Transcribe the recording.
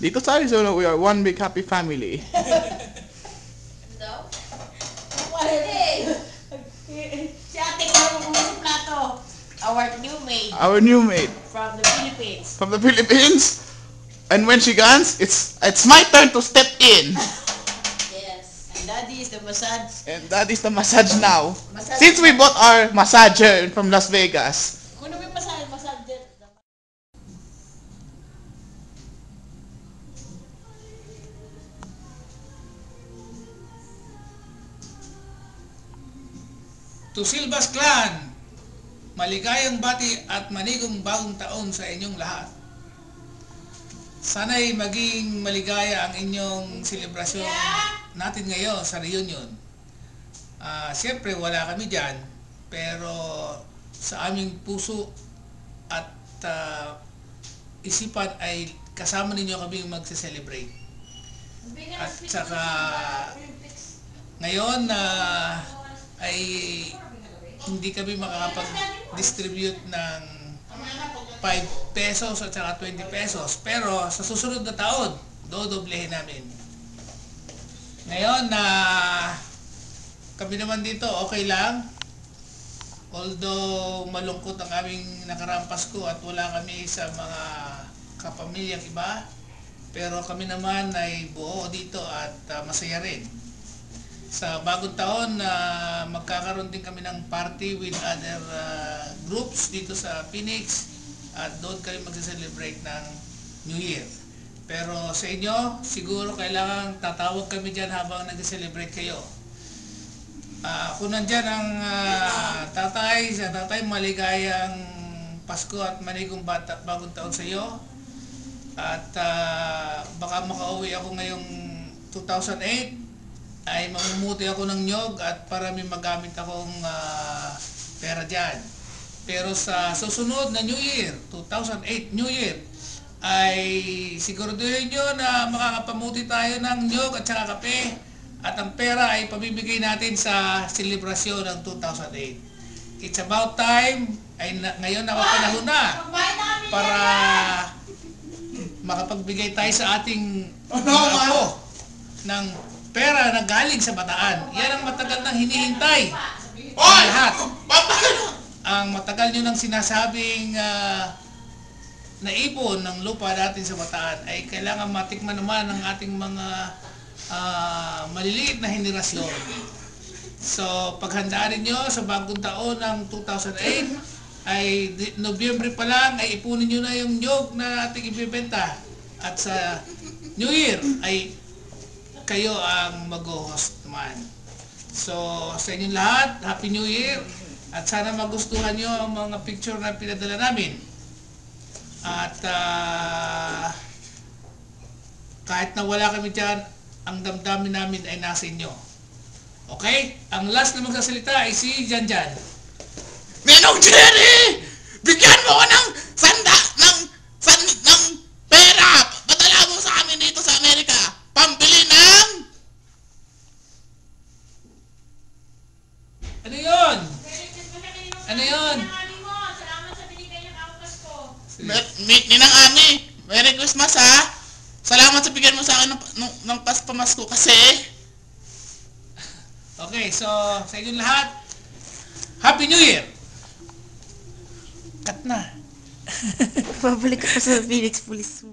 Dito sa Arizona, we are one big happy family. No? Hey! Si ate ko yung plato. Our new maid. Our new maid From the Philippines. from the Philippines. And when she guns, it's my turn to step in. Yes. And daddy is the massage. And that is the massage now. Massage. Since we bought our massager from Las Vegas. Kuno may massage din. To Silvas Clan, maligayang bati at manigong bagong taon sa inyong lahat. Sana'y maging maligaya ang inyong selebrasyon natin ngayon sa reunion. Siyempre wala kami dyan, pero sa aming puso at isipan ay kasama ninyo kami magse-celebrate. At saka ngayon ay hindi kami makakapag-distribute ng 5 pesos at saka 20 pesos. Pero sa susunod na taon, dodoblehin namin. Ngayon kami naman dito okay lang. Although malungkot ang aming nakaraang Pasko at wala kami sa mga kapamilyang iba, pero kami naman ay buo dito at masaya rin. Sa bagong taon, magkakaroon din kami ng party with other groups dito sa Phoenix at doon kami magse-celebrate ng New Year. Pero sa inyo, siguro kailangan tatawag kami dyan habang nag-celebrate kayo. Kung nandyan ang tatay, maligayang Pasko at manigong bagong taon sa iyo. At baka makauwi ako ngayong 2008. Ay mamumuti ako ng nyog at para may magamit akong pera dyan. Pero sa susunod na New Year, 2008 New Year, ay siguraduhin nyo na makakapamuti tayo ng nyog at saka kape. At ang pera ay pabibigay natin sa selebrasyon ng 2008. It's about time, ay ngayon nakapanahon na para makapagbigay tayo sa ating apo ng pera na galing sa bataan. Yan ang matagal nang hinihintay ng lahat. Ang matagal nyo nang sinasabing naipon ng lupa natin sa bataan ay kailangan matikman naman ng ating mga maliliit na henerasyon. So paghandaan nyo sa bagong taon ng 2008 ay Nobyembre pa lang ay ipunin nyo na yung nyog na ating ibibenta. At sa New Year ay kayo ang mag-host naman. So, sa inyong lahat, Happy New Year! At sana magustuhan nyo ang mga picture na pinadala namin. At kahit na wala kami dyan, ang damdamin namin ay nasa inyo. Okay? Ang last na magsasalita ay si Janjan. Ninong Jerry! Bigyan mo ko ng pera! Padala mo sa amin dito sa Amerika! Pambili ng... Ano yun? Ano yun? Salamat sa binigay ng Pasko ko. Ninang Ami, Merry Christmas ha! Salamat sa bigyan mo sa akin ng pamasko kasi... Okay, so sa inyong lahat, Happy New Year! Cut na! Babalik ako sa Phoenix Police.